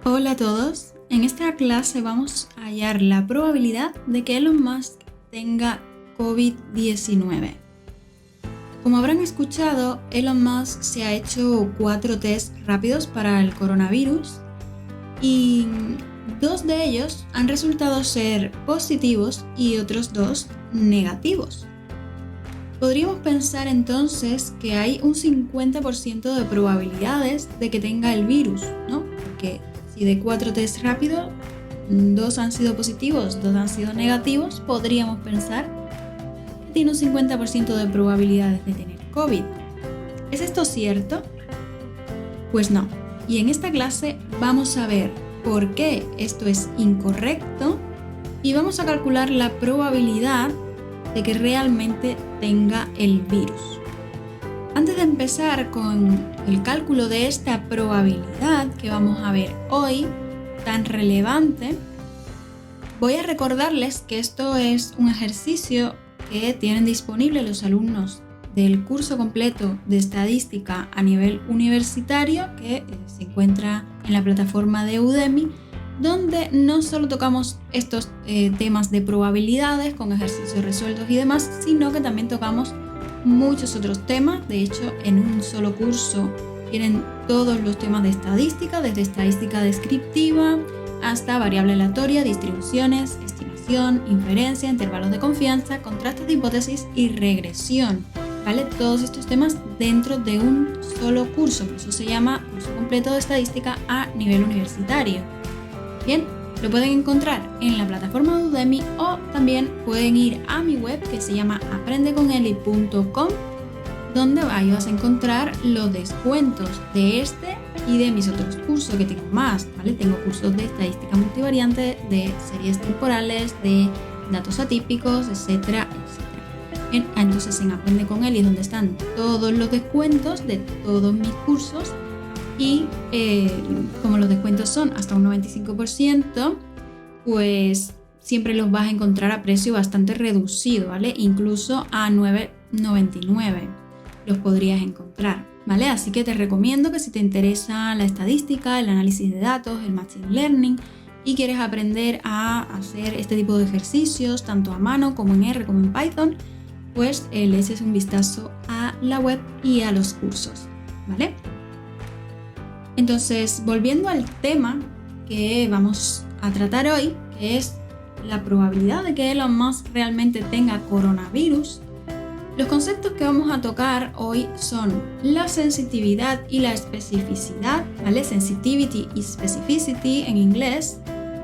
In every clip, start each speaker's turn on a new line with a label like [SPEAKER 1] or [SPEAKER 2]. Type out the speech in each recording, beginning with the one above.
[SPEAKER 1] Hola a todos, en esta clase vamos a hallar la probabilidad de que Elon Musk tenga COVID-19. Como habrán escuchado, Elon Musk se ha hecho 4 test rápidos para el coronavirus y 2 de ellos han resultado ser positivos y otros 2 negativos. Podríamos pensar entonces que hay un 50% de probabilidades de que tenga el virus, ¿no? Porque si de 4 test rápidos, 2 han sido positivos, 2 han sido negativos, podríamos pensar que tiene un 50% de probabilidades de tener COVID. ¿Es esto cierto? Pues no. Y en esta clase vamos a ver por qué esto es incorrecto y vamos a calcular la probabilidad de que realmente tenga el virus. Antes de empezar con el cálculo de esta probabilidad que vamos a ver hoy, tan relevante, voy a recordarles que esto es un ejercicio que tienen disponible los alumnos del curso completo de estadística a nivel universitario que se encuentra en la plataforma de Udemy, donde no solo tocamos estos temas de probabilidades con ejercicios resueltos y demás, sino que también tocamos muchos otros temas. De hecho, en un solo curso tienen todos los temas de estadística, desde estadística descriptiva hasta variable aleatoria, distribuciones, estimación, inferencia, intervalos de confianza, contrastes de hipótesis y regresión, ¿vale? Todos estos temas dentro de un solo curso, por eso se llama curso completo de estadística a nivel universitario. Bien, lo pueden encontrar en la plataforma de Udemy o también pueden ir a mi web que se llama aprendeconeli.com, donde ahí vas a encontrar los descuentos de este y de mis otros cursos que tengo más, ¿vale? Tengo cursos de estadística multivariante, de series temporales, de datos atípicos, etcétera, etcétera. Bien, entonces en Aprende con Eli es donde están todos los descuentos de todos mis cursos. Y como los descuentos son hasta un 95%, pues siempre los vas a encontrar a precio bastante reducido, ¿vale? Incluso a $9.99 los podrías encontrar, ¿vale? Así que te recomiendo que si te interesa la estadística, el análisis de datos, el machine learning y quieres aprender a hacer este tipo de ejercicios tanto a mano como en R como en Python, pues le eches un vistazo a la web y a los cursos, ¿vale? Entonces, volviendo al tema que vamos a tratar hoy, que es la probabilidad de que Elon Musk realmente tenga coronavirus, los conceptos que vamos a tocar hoy son la sensitividad y la especificidad, ¿vale? Sensitivity y specificity en inglés,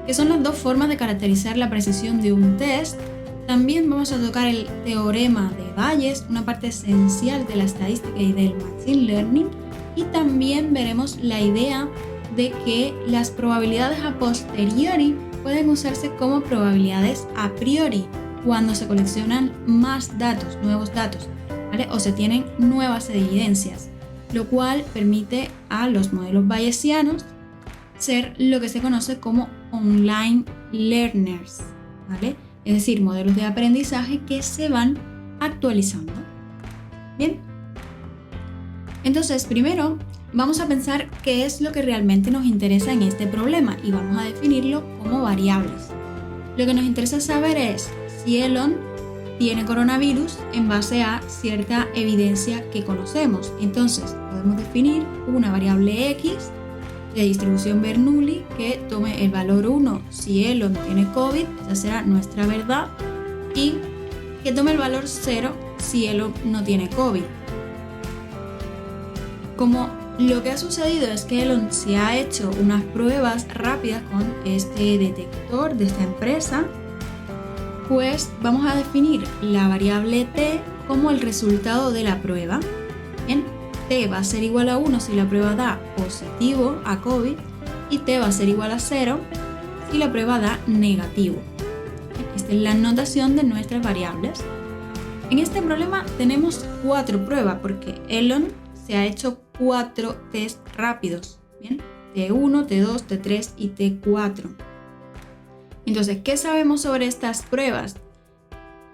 [SPEAKER 1] que son las dos formas de caracterizar la precisión de un test. También vamos a tocar el teorema de Bayes, una parte esencial de la estadística y del machine learning. Y también veremos la idea de que las probabilidades a posteriori pueden usarse como probabilidades a priori cuando se coleccionan más datos, nuevos datos, ¿vale? O se tienen nuevas evidencias, lo cual permite a los modelos bayesianos ser lo que se conoce como online learners, ¿vale? Es decir, modelos de aprendizaje que se van actualizando. Bien. Entonces, primero vamos a pensar qué es lo que realmente nos interesa en este problema y vamos a definirlo como variables. Lo que nos interesa saber es si Elon tiene coronavirus en base a cierta evidencia que conocemos. Entonces, podemos definir una variable X de distribución Bernoulli que tome el valor 1 si Elon tiene COVID, esa será nuestra verdad, y que tome el valor 0 si Elon no tiene COVID. Como lo que ha sucedido es que Elon se ha hecho unas pruebas rápidas con este detector de esta empresa, pues vamos a definir la variable t como el resultado de la prueba. Bien, t va a ser igual a 1 si la prueba da positivo a COVID y t va a ser igual a 0 si la prueba da negativo. Esta es la notación de nuestras variables. En este problema tenemos 4 pruebas porque Elon se ha hecho 4 test rápidos, ¿bien? T1, T2, T3 y T4. Entonces, ¿qué sabemos sobre estas pruebas?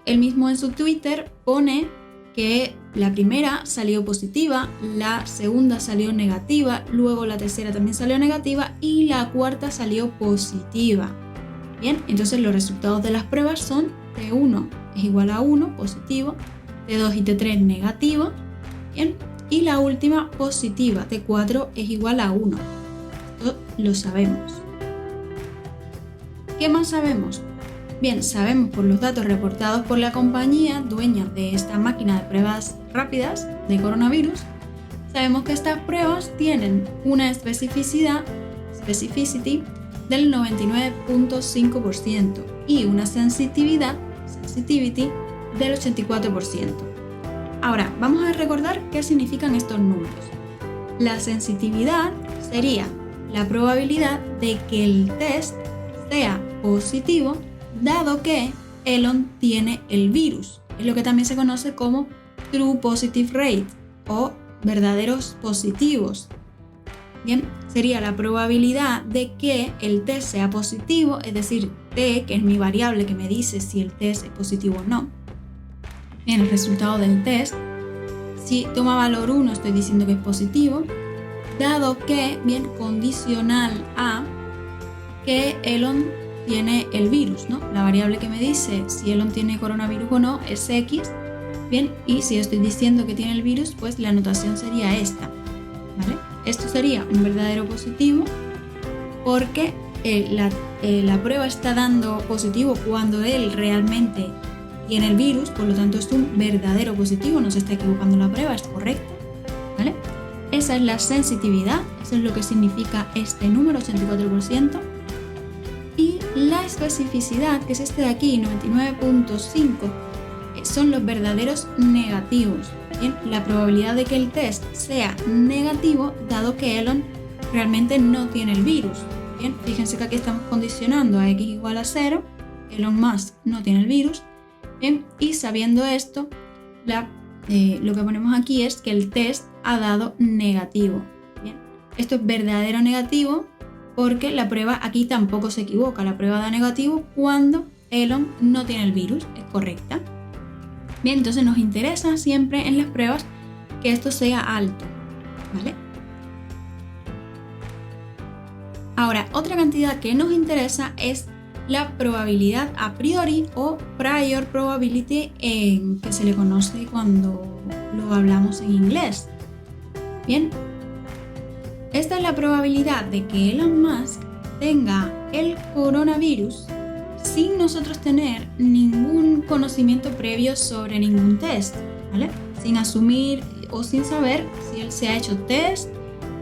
[SPEAKER 1] Él mismo en su Twitter pone que la primera salió positiva, la segunda salió negativa, luego la tercera también salió negativa y la cuarta salió positiva. Bien, entonces los resultados de las pruebas son T1 es igual a 1, positivo, T2 y T3 negativo, bien, y la última positiva, T4 es igual a 1. Esto lo sabemos. ¿Qué más sabemos? Bien, sabemos por los datos reportados por la compañía dueña de esta máquina de pruebas rápidas de coronavirus, sabemos que estas pruebas tienen una specificity del 99.5% y una sensitivity del 84%. Ahora, vamos a recordar qué significan estos números. La sensitividad sería la probabilidad de que el test sea positivo dado que Elon tiene el virus. Es lo que también se conoce como True Positive Rate o verdaderos positivos. Bien, sería la probabilidad de que el test sea positivo, es decir, T, que es mi variable que me dice si el test es positivo o no. Bien, el resultado del test, si toma valor 1 estoy diciendo que es positivo, dado que, bien, condicional a que Elon tiene el virus, ¿no? La variable que me dice si Elon tiene coronavirus o no es X, bien, y si yo estoy diciendo que tiene el virus, pues la anotación sería esta, ¿vale? Esto sería un verdadero positivo porque la prueba está dando positivo cuando él realmente tiene el virus, por lo tanto es un verdadero positivo, no se está equivocando la prueba, es correcta, ¿vale? Esa es la sensitividad, eso es lo que significa este número, 84%. Y la especificidad, que es este de aquí, 99.5, son los verdaderos negativos. Bien, la probabilidad de que el test sea negativo, dado que Elon realmente no tiene el virus. Bien, fíjense que aquí estamos condicionando a x igual a 0, Elon Musk no tiene el virus. Bien, y sabiendo esto, lo que ponemos aquí es que el test ha dado negativo. Bien, esto es verdadero negativo porque la prueba aquí tampoco se equivoca. La prueba da negativo cuando Elon no tiene el virus, es correcta. Bien, entonces nos interesa siempre en las pruebas que esto sea alto, ¿vale? Ahora, otra cantidad que nos interesa es la probabilidad a priori o prior probability, que se le conoce cuando lo hablamos en inglés. Bien, esta es la probabilidad de que Elon Musk tenga el coronavirus sin nosotros tener ningún conocimiento previo sobre ningún test, ¿vale? Sin asumir o sin saber si él se ha hecho test,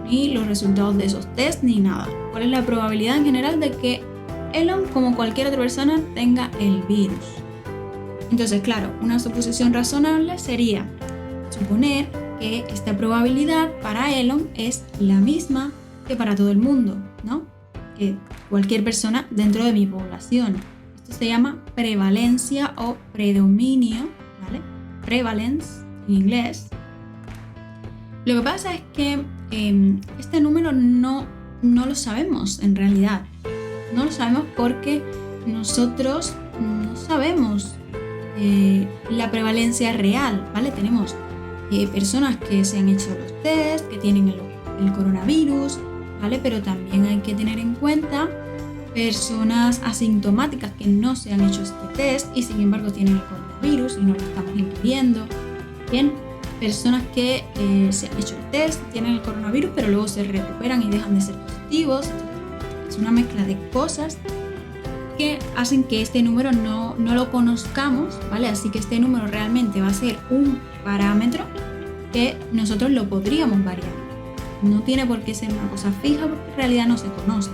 [SPEAKER 1] ni los resultados de esos test, ni nada. ¿Cuál es la probabilidad en general de que Elon, como cualquier otra persona, tenga el virus? Entonces, claro, una suposición razonable sería suponer que esta probabilidad para Elon es la misma que para todo el mundo, ¿no? Que cualquier persona dentro de mi población. Esto se llama prevalencia o predominio, ¿vale? Prevalence en inglés. Lo que pasa es que este número no lo sabemos en realidad. No lo sabemos porque nosotros no sabemos la prevalencia real, ¿vale? Tenemos personas que se han hecho los test, que tienen el coronavirus, ¿vale? Pero también hay que tener en cuenta personas asintomáticas que no se han hecho este test y sin embargo tienen el coronavirus y no lo estamos incluyendo. Bien, personas que se han hecho el test, tienen el coronavirus, pero luego se recuperan y dejan de ser positivos. Es una mezcla de cosas que hacen que este número no lo conozcamos, ¿vale? Así que este número realmente va a ser un parámetro que nosotros lo podríamos variar. No tiene por qué ser una cosa fija porque en realidad no se conoce.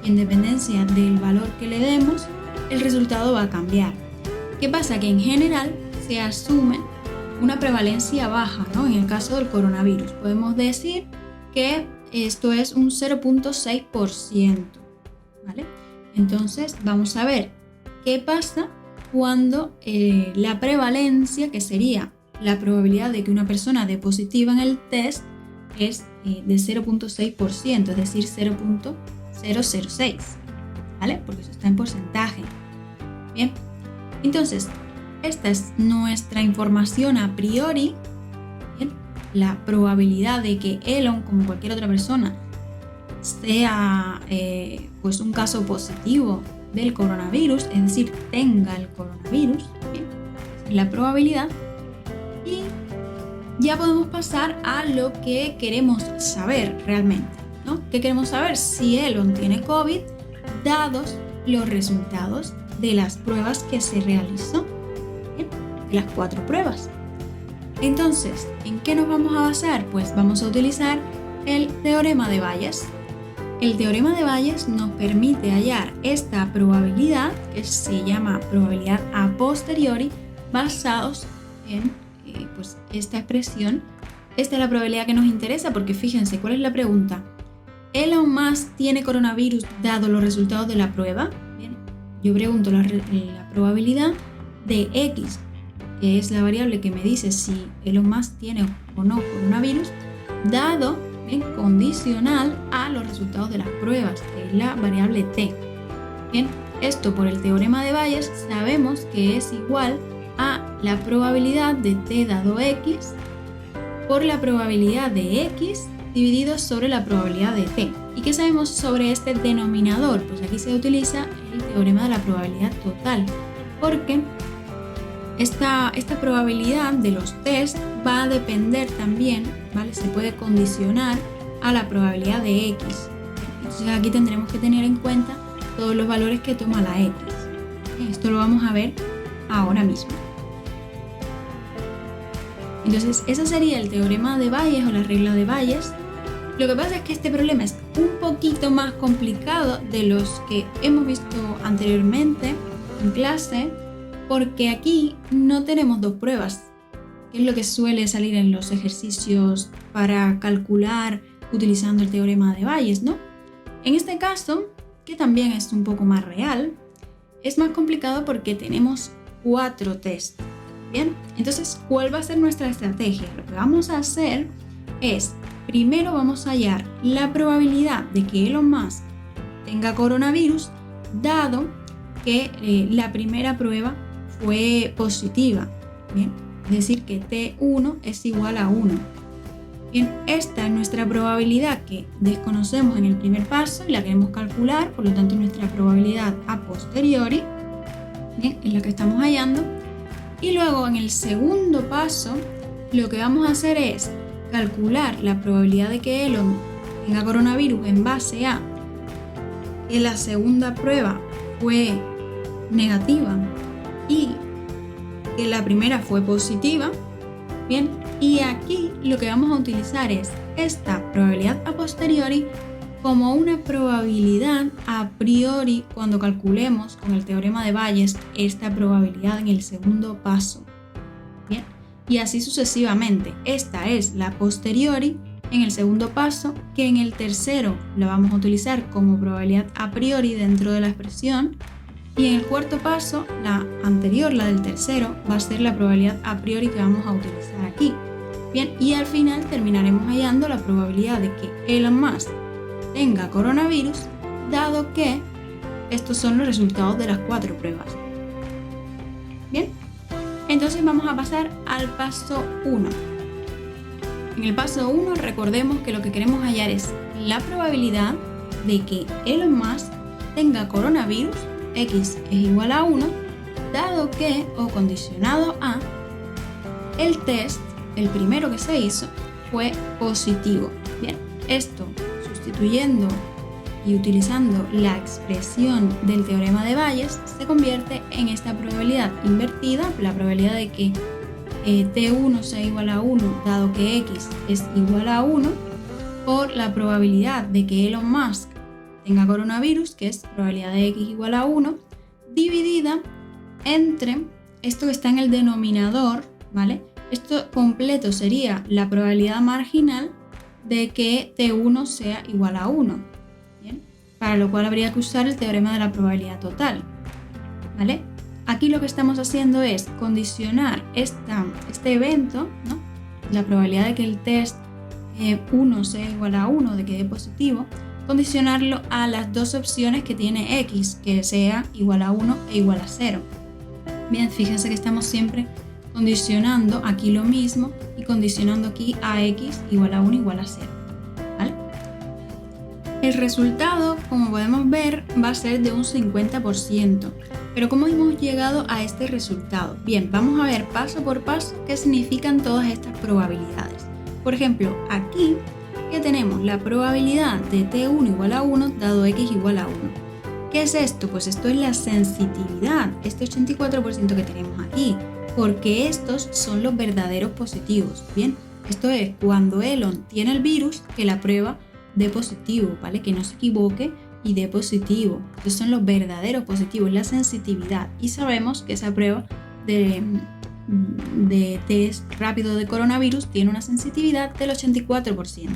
[SPEAKER 1] En dependencia del valor que le demos, el resultado va a cambiar. ¿Qué pasa? Que en general se asume una prevalencia baja, ¿no? En el caso del coronavirus podemos decir que esto es un 0.6%, ¿vale? Entonces vamos a ver qué pasa cuando la prevalencia, que sería la probabilidad de que una persona dé positiva en el test, es de 0.6%, es decir, 0.006, ¿vale? Porque eso está en porcentaje. Bien, entonces, esta es nuestra información a priori, ¿bien? La probabilidad de que Elon, como cualquier otra persona, sea pues un caso positivo del coronavirus, es decir, tenga el coronavirus, ¿bien? Esa es la probabilidad. Y ya podemos pasar a lo que queremos saber realmente, ¿no? ¿Qué queremos saber? Si Elon tiene COVID, dados los resultados de las pruebas que se realizó, ¿bien? De las 4 pruebas. Entonces, ¿en qué nos vamos a basar? Pues vamos a utilizar el teorema de Bayes. El teorema de Bayes nos permite hallar esta probabilidad, que se llama probabilidad a posteriori, basados en pues esta expresión. Esta es la probabilidad que nos interesa porque fíjense, ¿cuál es la pregunta? ¿Elon Musk tiene coronavirus dado los resultados de la prueba? Bien, yo pregunto la probabilidad de X, que es la variable que me dice si Elon Musk tiene o no coronavirus, dado en condicional a los resultados de las pruebas, que es la variable t. Bien, esto por el teorema de Bayes sabemos que es igual a la probabilidad de t dado x por la probabilidad de x dividido sobre la probabilidad de t. ¿Y qué sabemos sobre este denominador? Pues aquí se utiliza el teorema de la probabilidad total, porque esta probabilidad de los test va a depender también, ¿vale? Se puede condicionar a la probabilidad de x. Entonces aquí tendremos que tener en cuenta todos los valores que toma la x. Esto lo vamos a ver ahora mismo. Entonces, ese sería el teorema de Bayes o la regla de Bayes. Lo que pasa es que este problema es un poquito más complicado de los que hemos visto anteriormente en clase, porque aquí no tenemos 2 pruebas, que es lo que suele salir en los ejercicios para calcular utilizando el teorema de Bayes, ¿no? En este caso, que también es un poco más real, es más complicado porque tenemos 4 tests. Bien, entonces, ¿cuál va a ser nuestra estrategia? Lo que vamos a hacer es, primero vamos a hallar la probabilidad de que Elon Musk tenga coronavirus, dado que la primera prueba fue positiva. Bien, es decir, que T1 es igual a 1. Bien, esta es nuestra probabilidad que desconocemos en el primer paso y la queremos calcular, por lo tanto, nuestra probabilidad a posteriori, bien, es la que estamos hallando. Y luego en el segundo paso lo que vamos a hacer es calcular la probabilidad de que Elon tenga coronavirus en base a que la segunda prueba fue negativa y que la primera fue positiva. Bien, y aquí lo que vamos a utilizar es esta probabilidad a posteriori como una probabilidad a priori cuando calculemos con el teorema de Bayes esta probabilidad en el segundo paso. Bien, y así sucesivamente. Esta es la posteriori en el segundo paso, que en el tercero la vamos a utilizar como probabilidad a priori dentro de la expresión, y en el cuarto paso, la anterior, la del tercero, va a ser la probabilidad a priori que vamos a utilizar aquí. Bien, y al final terminaremos hallando la probabilidad de que Elon Musk tenga coronavirus, dado que estos son los resultados de las 4 pruebas. Bien, entonces vamos a pasar al paso 1. En el paso 1 recordemos que lo que queremos hallar es la probabilidad de que Elon Musk tenga coronavirus, x es igual a 1, dado que, o condicionado a, el test, el primero que se hizo, fue positivo. Bien, esto sustituyendo y utilizando la expresión del teorema de Bayes, se convierte en esta probabilidad invertida, la probabilidad de que T1 sea igual a 1, dado que X es igual a 1, por la probabilidad de que Elon Musk tenga coronavirus, que es probabilidad de X igual a 1, dividida entre esto que está en el denominador, ¿vale? Esto completo sería la probabilidad marginal de que T1 sea igual a 1, ¿bien? Para lo cual habría que usar el teorema de la probabilidad total, ¿vale? Aquí lo que estamos haciendo es condicionar este evento, ¿no? La probabilidad de que el test 1 sea igual a 1, de que dé positivo, condicionarlo a las 2 opciones que tiene X, que sea igual a 1 e igual a 0. Bien, fíjense que estamos siempre condicionando aquí lo mismo y condicionando aquí a x igual a 1 igual a 0, ¿vale? El resultado, como podemos ver, va a ser de un 50%. Pero ¿cómo hemos llegado a este resultado? Bien, vamos a ver paso por paso qué significan todas estas probabilidades. Por ejemplo, aquí que tenemos la probabilidad de t1 igual a 1 dado x igual a 1. ¿Qué es esto? Pues esto es la sensitividad, este 84% que tenemos aquí, porque estos son los verdaderos positivos. Bien, esto es cuando Elon tiene el virus que la prueba dé positivo, ¿vale? Que no se equivoque y dé positivo. Estos son los verdaderos positivos, la sensitividad. Y sabemos que esa prueba de test rápido de coronavirus tiene una sensitividad del 84%.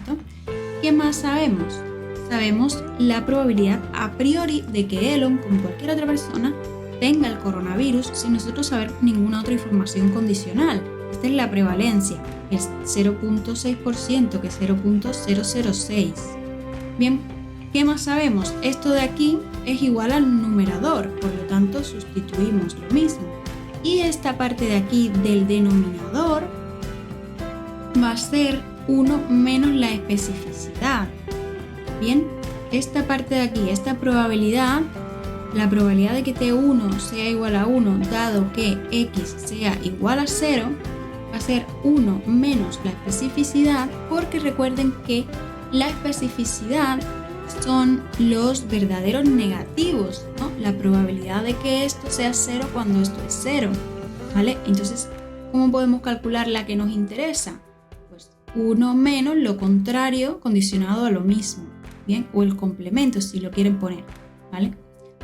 [SPEAKER 1] ¿Qué más sabemos? Sabemos la probabilidad a priori de que Elon, como cualquier otra persona, tenga el coronavirus sin nosotros saber ninguna otra información condicional. Esta es la prevalencia, es 0.6%, que es 0.006. Bien, ¿qué más sabemos? Esto de aquí es igual al numerador, por lo tanto sustituimos lo mismo. Y esta parte de aquí del denominador va a ser 1 menos la especificidad. Bien, esta parte de aquí, esta probabilidad, la probabilidad de que t1 sea igual a 1 dado que x sea igual a 0, va a ser 1 menos la especificidad, porque recuerden que la especificidad son los verdaderos negativos, ¿no? La probabilidad de que esto sea 0 cuando esto es 0, ¿vale? Entonces, ¿cómo podemos calcular la que nos interesa? Pues 1 menos lo contrario condicionado a lo mismo, ¿bien? O el complemento si lo quieren poner, ¿vale?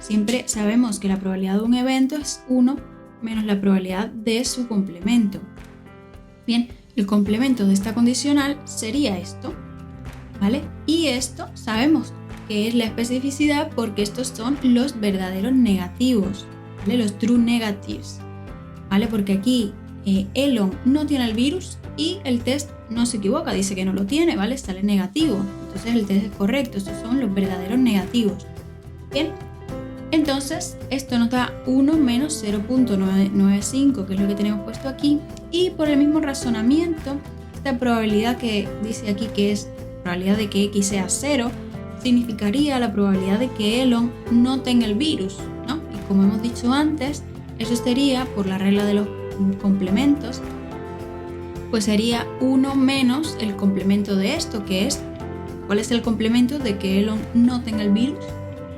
[SPEAKER 1] Siempre sabemos que la probabilidad de un evento es 1 menos la probabilidad de su complemento. Bien, el complemento de esta condicional sería esto, ¿vale? Y esto sabemos que es la especificidad porque estos son los verdaderos negativos, ¿vale? Los true negatives, ¿vale? Porque aquí Elon no tiene el virus y el test no se equivoca, dice que no lo tiene, ¿vale? Sale negativo, entonces el test es correcto, estos son los verdaderos negativos. Bien, entonces esto nos da 1 menos 0.995, que es lo que tenemos puesto aquí, y por el mismo razonamiento, esta probabilidad que dice aquí que es probabilidad de que x sea 0, significaría la probabilidad de que Elon no tenga el virus, ¿no? Y como hemos dicho antes, eso sería, por la regla de los complementos, pues sería 1 menos el complemento de esto, que es, ¿cuál es el complemento de que Elon no tenga el virus?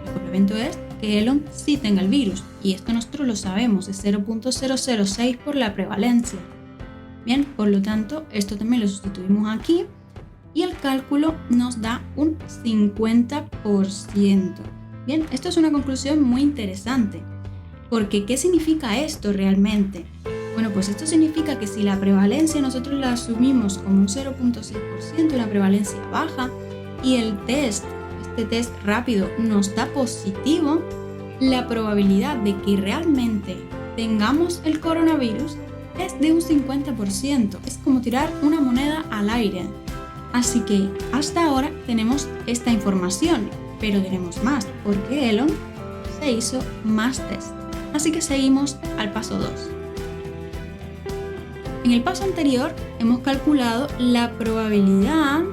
[SPEAKER 1] El complemento es que Elon sí tenga el virus, y esto nosotros lo sabemos, es 0.006 por la prevalencia. Bien, por lo tanto, esto también lo sustituimos aquí, y el cálculo nos da un 50%. Bien, esto es una conclusión muy interesante, porque ¿qué significa esto realmente? Bueno, pues esto significa que si la prevalencia nosotros la asumimos como un 0.6%, una prevalencia baja, y el test, este test rápido, nos da positivo, la probabilidad de que realmente tengamos el coronavirus es de un 50%. Es como tirar una moneda al aire. Así que hasta ahora tenemos esta información, pero tenemos más, porque Elon se hizo más test. Así que seguimos al paso 2. En el paso anterior hemos calculado la probabilidad,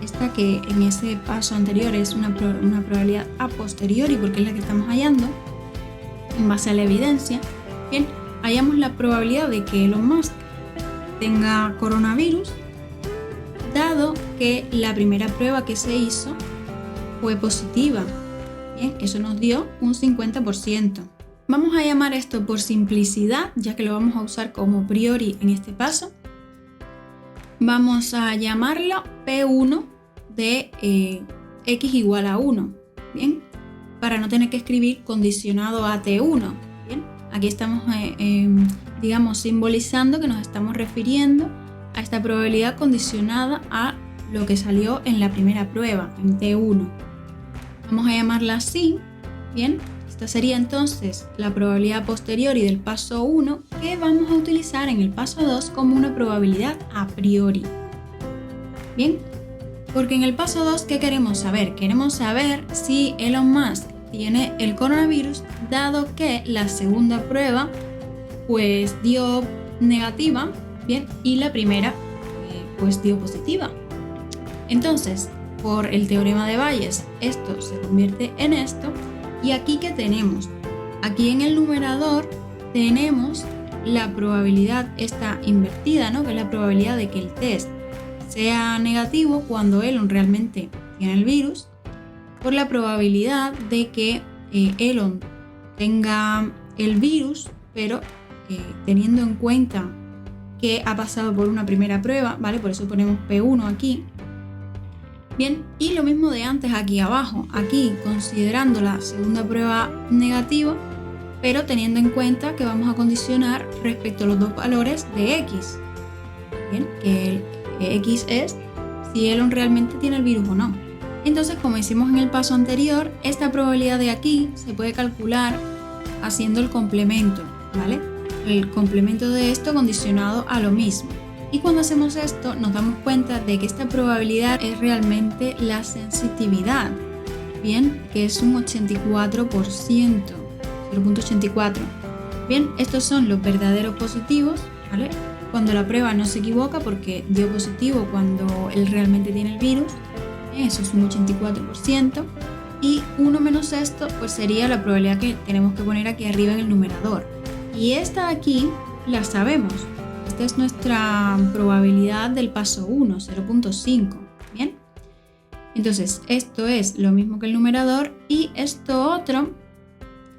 [SPEAKER 1] esta que en ese paso anterior es una probabilidad a posteriori, porque es la que estamos hallando en base a la evidencia. Bien, hallamos la probabilidad de que Elon Musk tenga coronavirus, dado que la primera prueba que se hizo fue positiva. Bien, eso nos dio un 50%. Vamos a llamar esto por simplicidad, ya que lo vamos a usar como priori en este paso. Vamos a llamarlo P1 de x igual a 1. Bien, para no tener que escribir condicionado a T1. Bien, aquí estamos, digamos, simbolizando que nos estamos refiriendo a esta probabilidad condicionada a lo que salió en la primera prueba, en T1. Vamos a llamarla así. Bien, esta sería entonces la probabilidad posteriori del paso 1, que vamos a utilizar en el paso 2 como una probabilidad a priori. Bien, porque en el paso 2, ¿qué queremos saber? Queremos saber si Elon Musk tiene el coronavirus, dado que la segunda prueba pues dio negativa, bien, y la primera pues dio positiva. Entonces, por el teorema de Bayes, esto se convierte en esto. Y aquí, ¿qué tenemos? Aquí en el numerador tenemos la probabilidad esta invertida, ¿no? Que es la probabilidad de que el test sea negativo cuando Elon realmente tiene el virus, por la probabilidad de que Elon tenga el virus, pero teniendo en cuenta que ha pasado por una primera prueba, ¿vale? Por eso ponemos P1 aquí. Bien, y lo mismo de antes aquí abajo, aquí considerando la segunda prueba negativa, pero teniendo en cuenta que vamos a condicionar respecto a los dos valores de X. Bien, que el X es si Elon realmente tiene el virus o no. Entonces, como hicimos en el paso anterior, esta probabilidad de aquí se puede calcular haciendo el complemento, ¿vale? El complemento de esto condicionado a lo mismo. Y cuando hacemos esto nos damos cuenta de que esta probabilidad es realmente la sensitividad, bien, que es un 84%, 0.84. Bien, estos son los verdaderos positivos, ¿vale? Cuando la prueba no se equivoca porque dio positivo cuando él realmente tiene el virus, eso es un 84%. Y 1 menos esto pues sería la probabilidad que tenemos que poner aquí arriba en el numerador. Y esta de aquí la sabemos. Esta es nuestra probabilidad del paso 1, 0.5. Bien. Entonces, esto es lo mismo que el numerador y esto otro,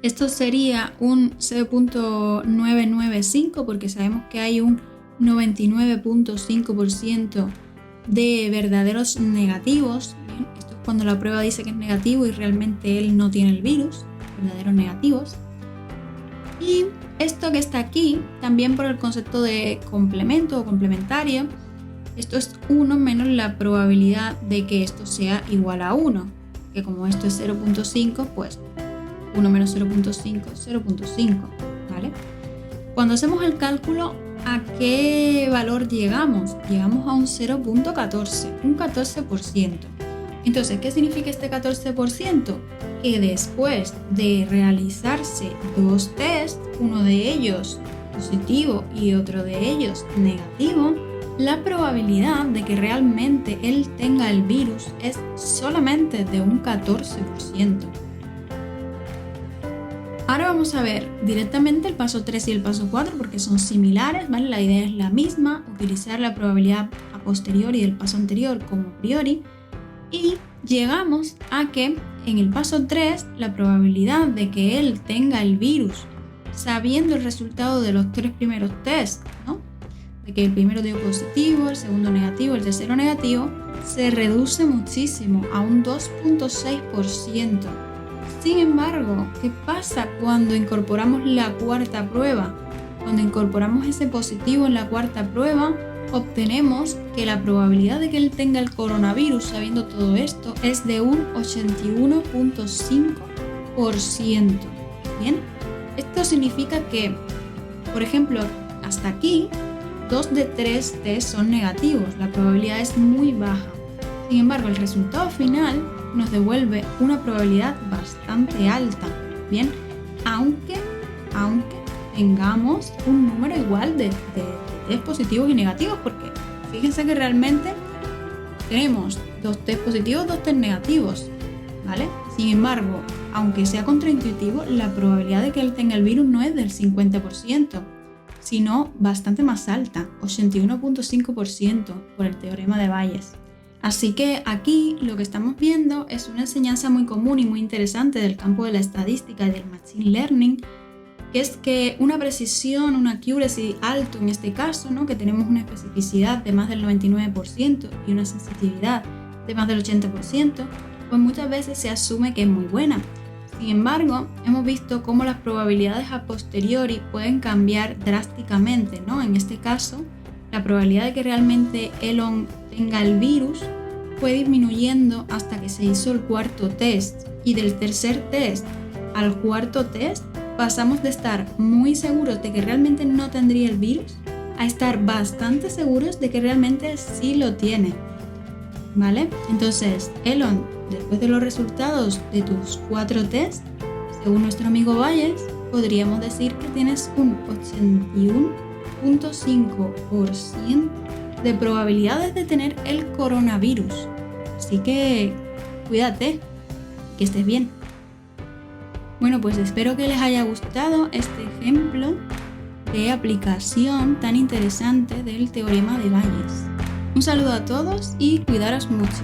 [SPEAKER 1] esto sería un 0.995 porque sabemos que hay un 99.5% de verdaderos negativos. Bien. Esto es cuando la prueba dice que es negativo y realmente él no tiene el virus, verdaderos negativos. Y esto que está aquí, también por el concepto de complemento o complementario, esto es 1 menos la probabilidad de que esto sea igual a 1, que como esto es 0.5, pues 1 menos 0.5, 0.5, ¿vale? Cuando hacemos el cálculo, ¿a qué valor llegamos? Llegamos a un 0.14, un 14%. Entonces, ¿qué significa este 14%? Que después de realizarse dos tests, uno de ellos positivo y otro de ellos negativo, la probabilidad de que realmente él tenga el virus es solamente de un 14%. Ahora vamos a ver directamente el paso 3 y el paso 4 porque son similares, ¿vale? La idea es la misma, utilizar la probabilidad a posteriori del paso anterior como a priori. Y llegamos a que en el paso 3 la probabilidad de que él tenga el virus sabiendo el resultado de los 3 primeros tests, ¿no? De que el primero dio positivo, el segundo negativo, el tercero negativo, se reduce muchísimo a un 2.6%. Sin embargo, ¿qué pasa cuando incorporamos la cuarta prueba? Cuando incorporamos ese positivo en la cuarta prueba, obtenemos que la probabilidad de que él tenga el coronavirus sabiendo todo esto es de un 81.5%. Bien, esto significa que, por ejemplo, hasta aquí 2 de 3 test son negativos, la probabilidad es muy baja. Sin embargo, el resultado final nos devuelve una probabilidad bastante alta, bien, aunque tengamos un número igual de test positivos y negativos, porque fíjense que realmente tenemos 2 test positivos, 2 test negativos, ¿vale? Sin embargo, aunque sea contraintuitivo, la probabilidad de que él tenga el virus no es del 50%, sino bastante más alta, 81.5% por el teorema de Bayes. Así que aquí lo que estamos viendo es una enseñanza muy común y muy interesante del campo de la estadística y del machine learning, que es que una precisión, una accuracy alto en este caso, ¿no? Que tenemos una especificidad de más del 99% y una sensitividad de más del 80%, pues muchas veces se asume que es muy buena. Sin embargo, hemos visto cómo las probabilidades a posteriori pueden cambiar drásticamente, ¿no? En este caso, la probabilidad de que realmente Elon tenga el virus fue disminuyendo hasta que se hizo el cuarto test, y del tercer test al cuarto test pasamos de estar muy seguros de que realmente no tendría el virus a estar bastante seguros de que realmente sí lo tiene, ¿vale? Entonces, Elon, después de los resultados de tus 4 tests, según nuestro amigo Bayes, podríamos decir que tienes un 81.5% de probabilidades de tener el coronavirus. Así que cuídate, que estés bien. Bueno, pues espero que les haya gustado este ejemplo de aplicación tan interesante del teorema de Bayes. Un saludo a todos y cuidaros mucho.